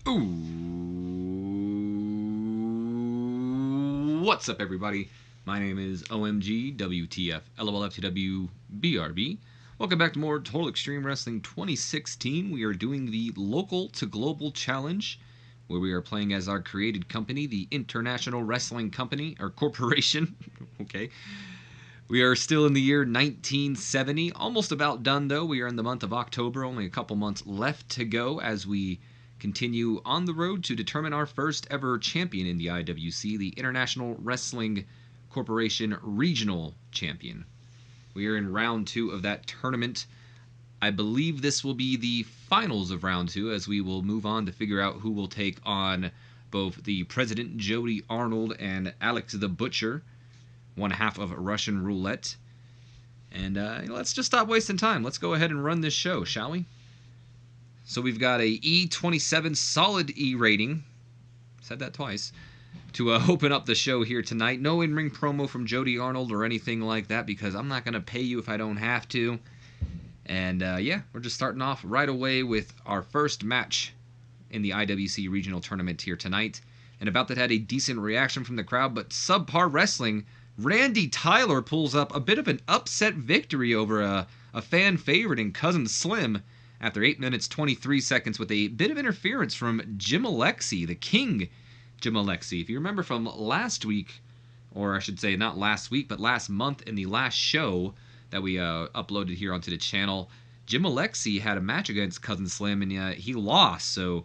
Ooh, what's up, everybody? My name is OMG WTF LOLFTW BRB. Welcome back to more Total Extreme Wrestling 2016. We are doing the Local to Global Challenge, where we are playing as our created company, the International Wrestling Company or Corporation. Okay. We are still in the year 1970, almost about done though. We are in the month of October, only a couple months left to go as we continue on the road to determine our first ever champion in the IWC, the International Wrestling Corporation Regional Champion. We are in round 2 of that tournament. I believe this will be the finals of round 2 as we will move on to figure out who will take on both the President Jody Arnold and Alex the Butcher, one half of Russian Roulette. And let's just stop wasting time. Let's go ahead and run this show, shall we? So we've got a E27 solid E rating. Said that twice. To open up the show here tonight. No in-ring promo from Jody Arnold or anything like that because I'm not going to pay you if I don't have to. And yeah, we're just starting off right away with our first match in the IWC Regional Tournament here tonight. And about that had a decent reaction from the crowd, but subpar wrestling. Randy Tyler pulls up a bit of an upset victory over a fan favorite in Cousin Slim after 8 minutes 23 seconds with a bit of interference from Jim Alexi, the King Jim Alexi. If you remember from last week, or I should say not last week, but last month in the last show that we uploaded here onto the channel, Jim Alexi had a match against Cousin Slim and he lost, so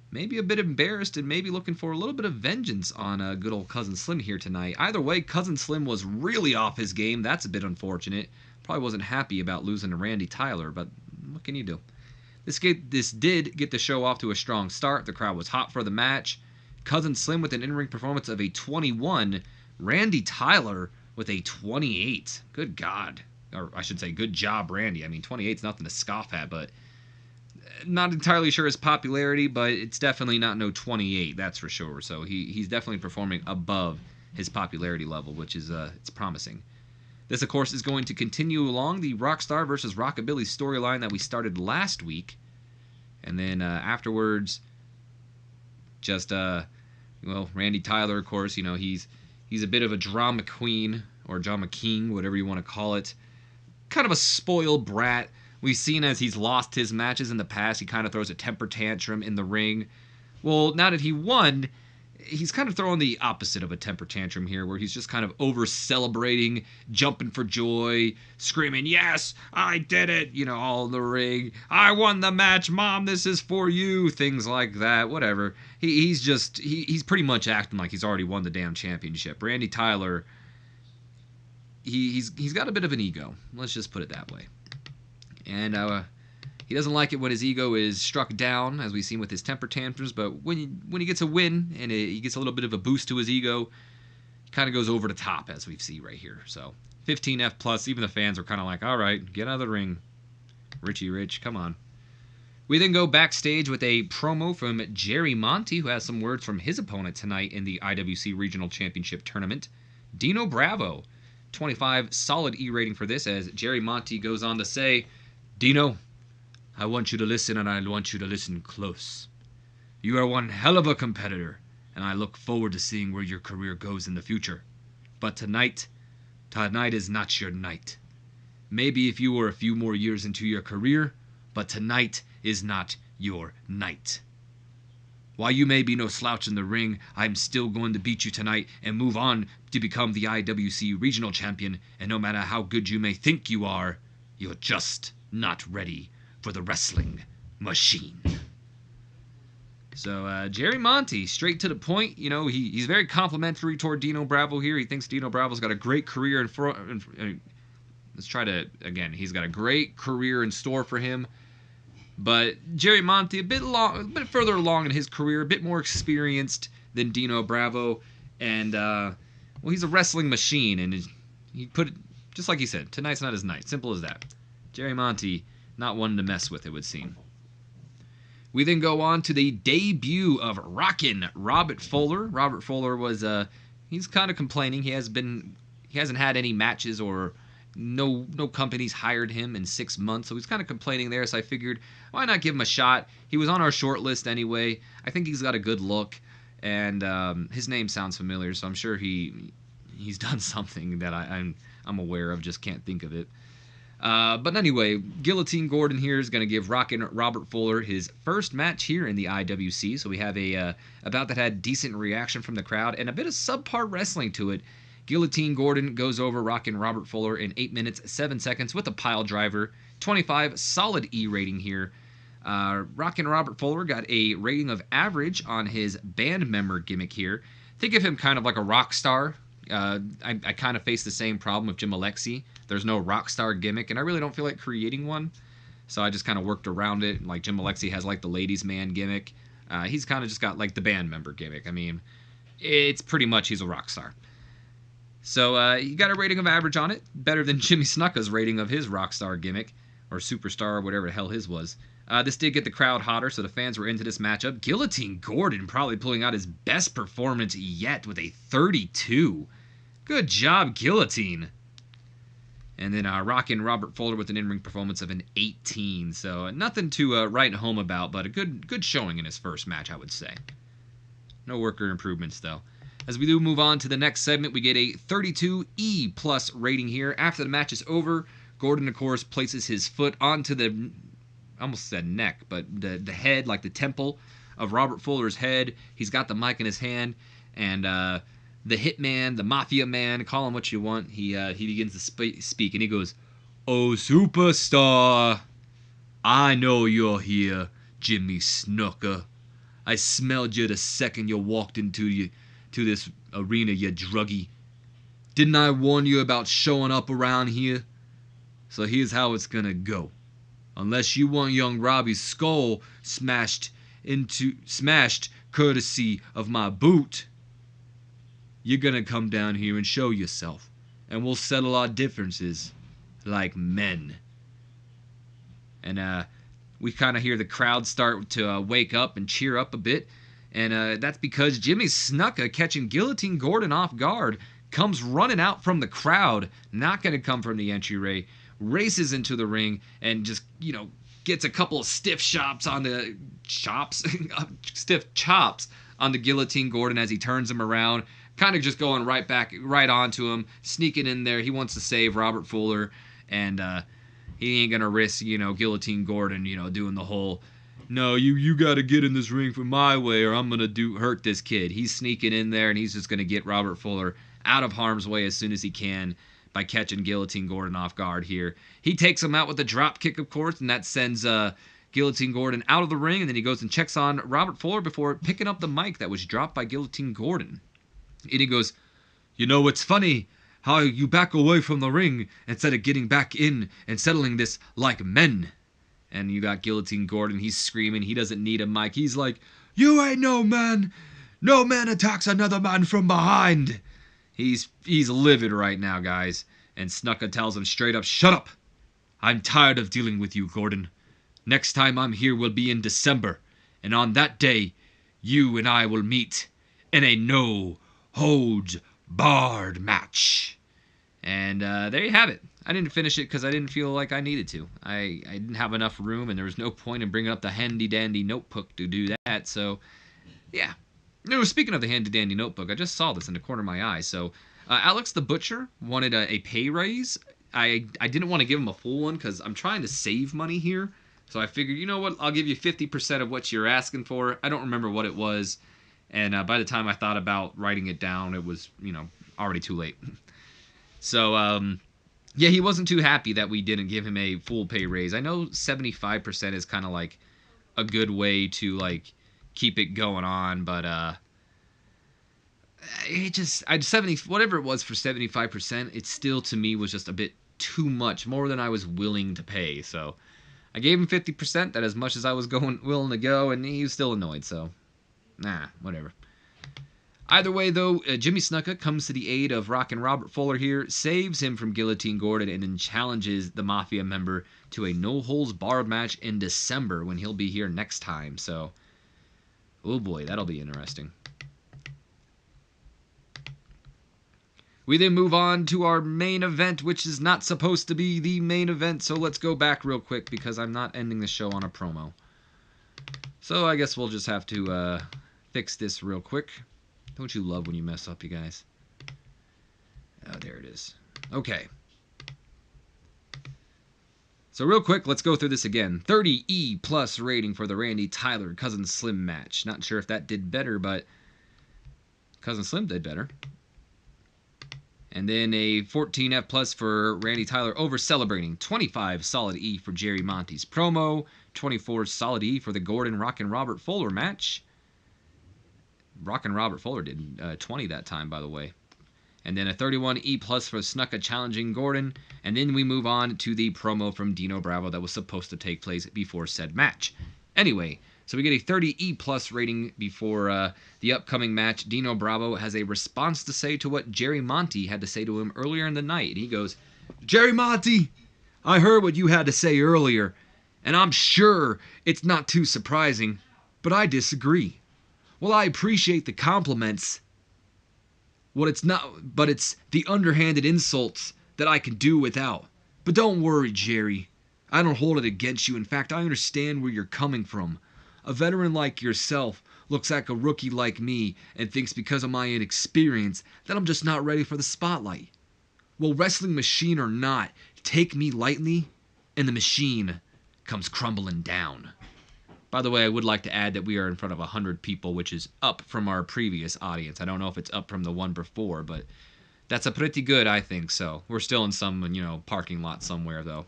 maybe a bit embarrassed and maybe looking for a little bit of vengeance on good old Cousin Slim here tonight. Either way, Cousin Slim was really off his game. That's a bit unfortunate. Probably wasn't happy about losing to Randy Tyler, but what can you do? This did get the show off to a strong start. The crowd was hot for the match. Cousin Slim with an in-ring performance of a 21. Randy Tyler with a 28. Good God. Or I should say, good job, Randy. I mean, 28's nothing to scoff at, but not entirely sure his popularity, but it's definitely not no 28, that's for sure. So he's definitely performing above his popularity level, which is it's promising. This, of course, is going to continue along the Rockstar versus Rockabilly storyline that we started last week. And then afterwards, just, Randy Tyler, of course, he's a bit of a drama queen, or drama king, whatever you want to call it. Kind of a spoiled brat. We've seen as he's lost his matches in the past, he kind of throws a temper tantrum in the ring. Well, now that he won, he's kind of throwing the opposite of a temper tantrum here, where he's just kind of over-celebrating, jumping for joy, screaming, "Yes, I did it!" All in the ring. "I won the match, Mom, this is for you!" Things like that, whatever. He's pretty much acting like he's already won the damn championship. Randy Tyler, he's got a bit of an ego. Let's just put it that way. And he doesn't like it when his ego is struck down, as we've seen with his temper tantrums, but when he gets a win and he gets a little bit of a boost to his ego, he kind of goes over the top, as we see right here. So 15F plus, even the fans are kind of like, all right, get out of the ring, Richie Rich, come on. We then go backstage with a promo from Jerry Monte, who has some words from his opponent tonight in the IWC Regional Championship Tournament, Dino Bravo. 25 solid E rating for this, as Jerry Monte goes on to say, "Dino, I want you to listen, and I want you to listen close. You are one hell of a competitor, and I look forward to seeing where your career goes in the future. But tonight is not your night. Maybe if you were a few more years into your career, but tonight is not your night. While you may be no slouch in the ring, I'm still going to beat you tonight and move on to become the IWC Regional Champion, and no matter how good you may think you are, you're just not ready for the wrestling machine." So Jerry Monte, straight to the point. He's very complimentary toward Dino Bravo here. He thinks Dino Bravo's got a great career in front. Let's try to, again, he's got a great career in store for him. But Jerry Monte, a bit further along in his career, a bit more experienced than Dino Bravo. And, he's a wrestling machine. And he put it, just like he said, tonight's not his night. Simple as that. Jerry Monte, not one to mess with, it would seem. We then go on to the debut of Rockin' Robert Fuller. Robert Fuller was, he's kind of complaining. He hasn't had any matches or no company's hired him in 6 months, so he's kind of complaining there. So I figured, why not give him a shot? He was on our short list anyway. I think he's got a good look, and his name sounds familiar, so I'm sure he's done something that I'm aware of, just can't think of it. But anyway, Guillotine Gordon here is going to give Rockin' Robert Fuller his first match here in the IWC. So we have a bout that had decent reaction from the crowd and a bit of subpar wrestling to it. Guillotine Gordon goes over Rockin' Robert Fuller in 8 minutes 7 seconds with a pile driver. 25 solid E rating here. Rockin' Robert Fuller got a rating of average on his band member gimmick here. Think of him kind of like a rock star. I kind of face the same problem with Jim Alexi. There's no rock star gimmick, and I really don't feel like creating one. So I just kind of worked around it. Like Jim Alexi has like the ladies' man gimmick. He's kind of just got like the band member gimmick. I mean, it's pretty much he's a rock star. So he got a rating of average on it, better than Jimmy Snuka's rating of his rock star gimmick, or superstar, or whatever the hell his was. This did get the crowd hotter, so the fans were into this matchup. Guillotine Gordon probably pulling out his best performance yet with a 32. Good job, Guillotine. And then Rockin' Robert Fuller with an in-ring performance of an 18. So nothing to write home about, but a good showing in his first match, I would say. No worker improvements, though. As we do move on to the next segment, we get a 32 E+ rating here. After the match is over, Gordon, of course, places his foot onto the, I almost said neck, but the head, like the temple of Robert Fuller's head. He's got the mic in his hand, and the hitman, the mafia man, call him what you want, he begins to speak, and he goes, "Oh, superstar, I know you're here, Jimmy Snuka. I smelled you the second you walked into this arena, you druggie. Didn't I warn you about showing up around here? So here's how it's gonna go. Unless you want young Robbie's skull smashed courtesy of my boot, you're gonna come down here and show yourself, and we'll settle our differences like men." And we kind of hear the crowd start to wake up and cheer up a bit, and that's because Jimmy Snuka, catching Guillotine Gordon off guard, comes running out from the crowd, not going to come from the entryway, races into the ring, and just, gets a couple of stiff chops on the Guillotine Gordon as he turns him around, kind of just going right onto him, sneaking in there. He wants to save Robert Fuller, and he ain't gonna risk, Guillotine Gordon, doing the whole, "No, you gotta get in this ring for my way, or I'm gonna hurt this kid." He's sneaking in there, and he's just gonna get Robert Fuller out of harm's way as soon as he can by catching Guillotine Gordon off guard here. He takes him out with a drop kick, of course, and that sends Guillotine Gordon out of the ring, and then he goes and checks on Robert Fuller before picking up the mic that was dropped by Guillotine Gordon. And he goes, "It's funny how you back away from the ring instead of getting back in and settling this like men." And you got Guillotine Gordon, he's screaming, he doesn't need a mic. He's like, "You ain't no man. No man attacks another man from behind." He's livid right now, guys. And Snuka tells him straight up, "Shut up. I'm tired of dealing with you, Gordon. Next time I'm here will be in December. And on that day, you and I will meet in a no-holds-barred match." And there you have it. I didn't finish it because I didn't feel like I needed to. I didn't have enough room, and there was no point in bringing up the handy-dandy notebook to do that. So, yeah. Speaking of the handy-dandy notebook, I just saw this in the corner of my eye. So, Alex the Butcher wanted a pay raise. I didn't want to give him a full one because I'm trying to save money here. So I figured, you know what, I'll give you 50% of what you're asking for. I don't remember what it was. And by the time I thought about writing it down, it was, already too late. So, yeah, he wasn't too happy that we didn't give him a full pay raise. I know 75% is kind of like a good way to like keep it going on, but whatever it was for 75%, it still to me was just a bit too much, more than I was willing to pay. So I gave him 50%, that as much as I was willing to go, and he was still annoyed. So whatever. Either way, though, Jimmy Snuka comes to the aid of Rockin' Robert Fuller here, saves him from Guillotine Gordon, and then challenges the Mafia member to a no-holds-barred match in December when he'll be here next time. So, oh boy, that'll be interesting. We then move on to our main event, which is not supposed to be the main event, so let's go back real quick because I'm not ending the show on a promo. So I guess we'll just have to fix this real quick. Don't you love when you mess up, you guys? Oh, there it is. Okay. So real quick, let's go through this again. 30 E plus rating for the Randy Tyler Cousin Slim match. Not sure if that did better, but Cousin Slim did better. And then a 14 F plus for Randy Tyler over celebrating. 25 solid E for Jerry Monty's promo. 24 solid E for the Gordon Rock and Robert Fuller match. Rock and Robert Fuller did 20 that time, by the way. And then a 31 E plus for Snuka challenging Gordon. And then we move on to the promo from Dino Bravo that was supposed to take place before said match. Anyway, so we get a 30 E plus rating before the upcoming match. Dino Bravo has a response to say to what Jerry Monty had to say to him earlier in the night. And he goes, "Jerry Monty, I heard what you had to say earlier, and I'm sure it's not too surprising, but I disagree. Well, I appreciate the compliments. It's the underhanded insults that I can do without. But don't worry, Jerry. I don't hold it against you. In fact, I understand where you're coming from. A veteran like yourself looks at a rookie like me and thinks because of my inexperience that I'm just not ready for the spotlight. Well, wrestling machine or not, take me lightly and the machine comes crumbling down." By the way, I would like to add that we are in front of 100 people, which is up from our previous audience. I don't know if it's up from the one before, but that's a pretty good, I think so. We're still in some, parking lot somewhere, though.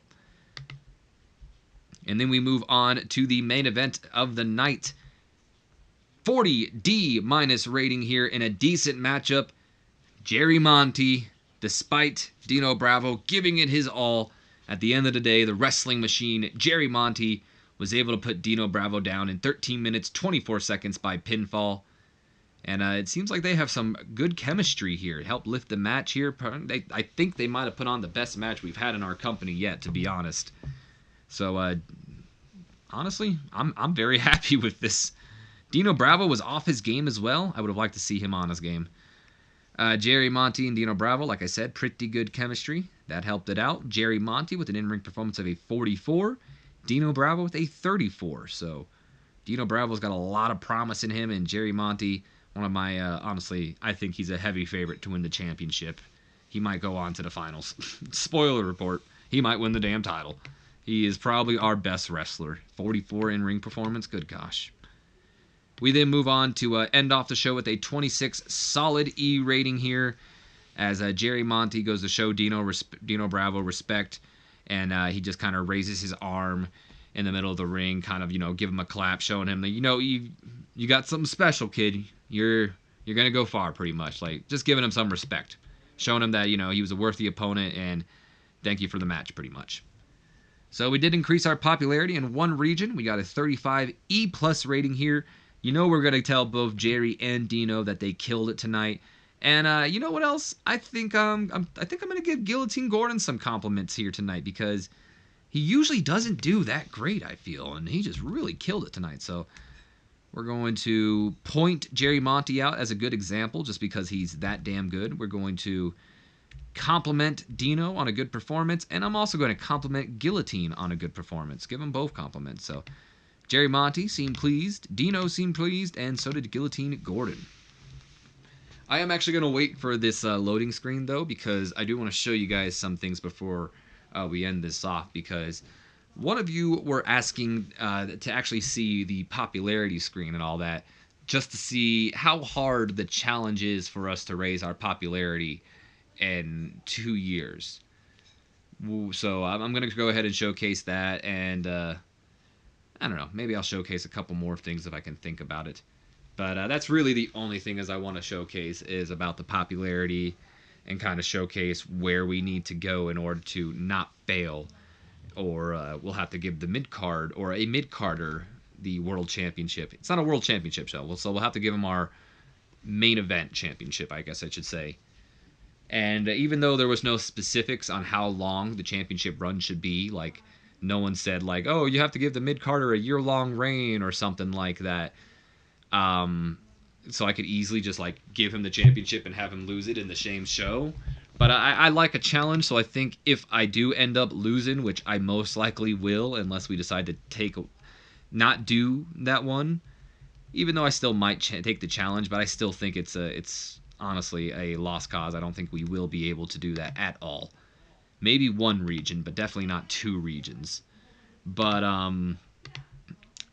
And then we move on to the main event of the night. 40 D minus rating here in a decent matchup. Jerry Monty, despite Dino Bravo giving it his all, at the end of the day, the wrestling machine, Jerry Monty, was able to put Dino Bravo down in 13 minutes, 24 seconds by pinfall. And it seems like they have some good chemistry here. It helped lift the match here. I think they might have put on the best match we've had in our company yet, to be honest. So, honestly, I'm very happy with this. Dino Bravo was off his game as well. I would have liked to see him on his game. Jerry Monty and Dino Bravo, like I said, pretty good chemistry. That helped it out. Jerry Monty with an in-ring performance of a 44. Dino Bravo with a 34. So Dino Bravo's got a lot of promise in him, and Jerry Monty, one of my, honestly, I think he's a heavy favorite to win the championship. He might go on to the finals. Spoiler report, he might win the damn title. He is probably our best wrestler. 44 in-ring performance, good gosh. We then move on to end off the show with a 26 solid E rating here, as Jerry Monty goes to show Dino Bravo respect. And he just kind of raises his arm in the middle of the ring, kind of, give him a clap, showing him that, you got something special, kid. You're going to go far, pretty much. Like, just giving him some respect. Showing him that, he was a worthy opponent, and thank you for the match, pretty much. So we did increase our popularity in one region. We got a 35 E plus rating here. We're going to tell both Jerry and Dino that they killed it tonight. And you know what else? I think I'm going to give Guillotine Gordon some compliments here tonight, because he usually doesn't do that great, I feel, and he just really killed it tonight. So we're going to point Jerry Monty out as a good example, just because he's that damn good. We're going to compliment Dino on a good performance, and I'm also going to compliment Guillotine on a good performance. Give them both compliments. So Jerry Monty seemed pleased, Dino seemed pleased, and so did Guillotine Gordon. I am actually going to wait for this loading screen, though, because I do want to show you guys some things before we end this off, because one of you were asking to actually see the popularity screen and all that, just to see how hard the challenge is for us to raise our popularity in 2 years. So I'm going to go ahead and showcase that, and I don't know, maybe I'll showcase a couple more things if I can think about it. But that's really the only thing as I want to showcase is about the popularity, and kind of showcase where we need to go in order to not fail, or we'll have to give the mid-card or a mid-carder the world championship. It's not a world championship show, so we'll have to give them our main event championship, I guess I should say. And even though there was no specifics on how long the championship run should be, like no one said like, oh, you have to give the mid-carder a year-long reign or something like that. so I could easily just like give him the championship and have him lose it in the shame show. But I like a challenge, so I think if I do end up losing, which I most likely will, unless we decide to not do that one, even though I still might take the challenge, but I still think it's honestly a lost cause. I don't think we will be able to do that at all. Maybe one region, but definitely not two regions. But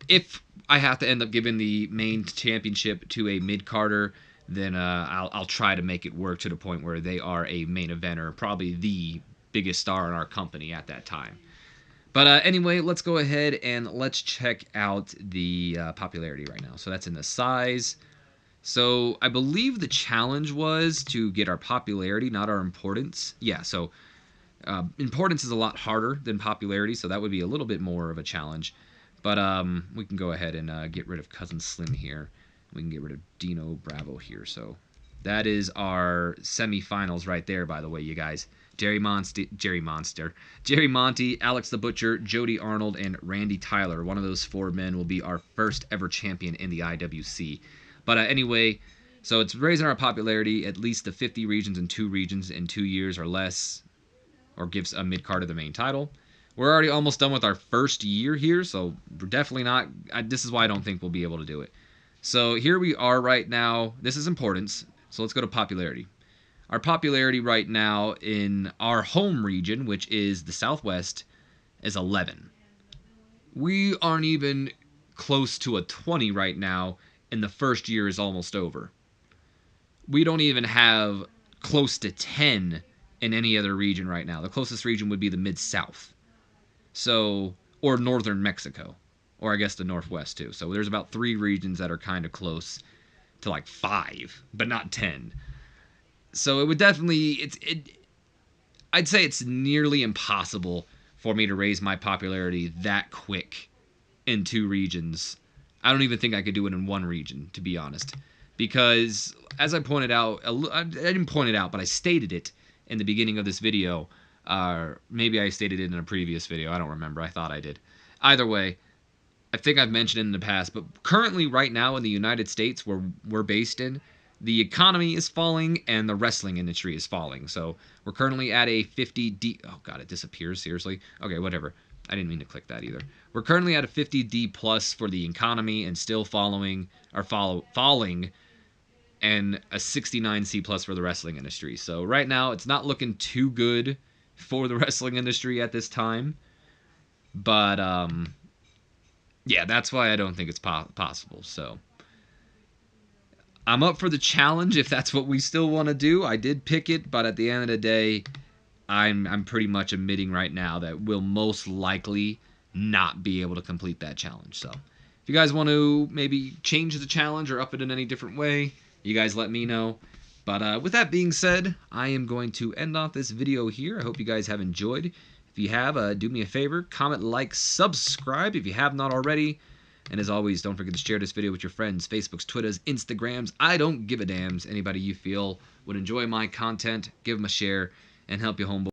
if I have to end up giving the main championship to a mid-carder, then I'll try to make it work to the point where they are a main eventer, probably the biggest star in our company at that time. But anyway, let's go ahead and let's check out the popularity right now. So that's in the size. So I believe the challenge was to get our popularity, not our importance. Yeah, so importance is a lot harder than popularity, so that would be a little bit more of a challenge. But we can go ahead and get rid of Cousin Slim here. We can get rid of Dino Bravo here. So that is our semifinals right there, by the way, you guys. Jerry Monty, Alex the Butcher, Jody Arnold, and Randy Tyler. One of those four men will be our first ever champion in the IWC. But anyway, so it's raising our popularity at least to 50 regions in 2 regions in 2 years or less, or gives a mid-card of the main title. We're already almost done with our first year here, so we're definitely not... this is why I don't think we'll be able to do it. So here we are right now. This is importance, so let's go to popularity. Our popularity right now in our home region, which is the Southwest, is 11. We aren't even close to a 20 right now, and the first year is almost over. We don't even have close to 10 in any other region right now. The closest region would be the Mid-South. So, or northern Mexico, or I guess the Northwest too. So there's about 3 regions that are kind of close to like 5, but not 10. So it would definitely, I'd say it's nearly impossible for me to raise my popularity that quick in 2 regions. I don't even think I could do it in 1 region, to be honest. Because, as I pointed out, I didn't point it out, but I stated it in the beginning of this video. Maybe I stated it in a previous video. I don't remember. I thought I did. Either way, I think I've mentioned it in the past, but currently right now in the United States, where we're based in, the economy is falling and the wrestling industry is falling. So we're currently at a 50D... Oh, God, it disappears, seriously? Okay, whatever. I didn't mean to click that either. We're currently at a 50D plus for the economy and still falling, and a 69C plus for the wrestling industry. So right now, it's not looking too good for the wrestling industry at this time. But, yeah, that's why I don't think it's possible. So I'm up for the challenge if that's what we still want to do. I did pick it, but at the end of the day, I'm pretty much admitting right now that we'll most likely not be able to complete that challenge. So if you guys want to maybe change the challenge or up it in any different way, you guys let me know. But with that being said, I am going to end off this video here. I hope you guys have enjoyed. If you have, do me a favor, comment, like, subscribe if you have not already. And as always, don't forget to share this video with your friends, Facebooks, Twitters, Instagrams. I don't give a damn. Anybody you feel would enjoy my content, give them a share and help your homeboy.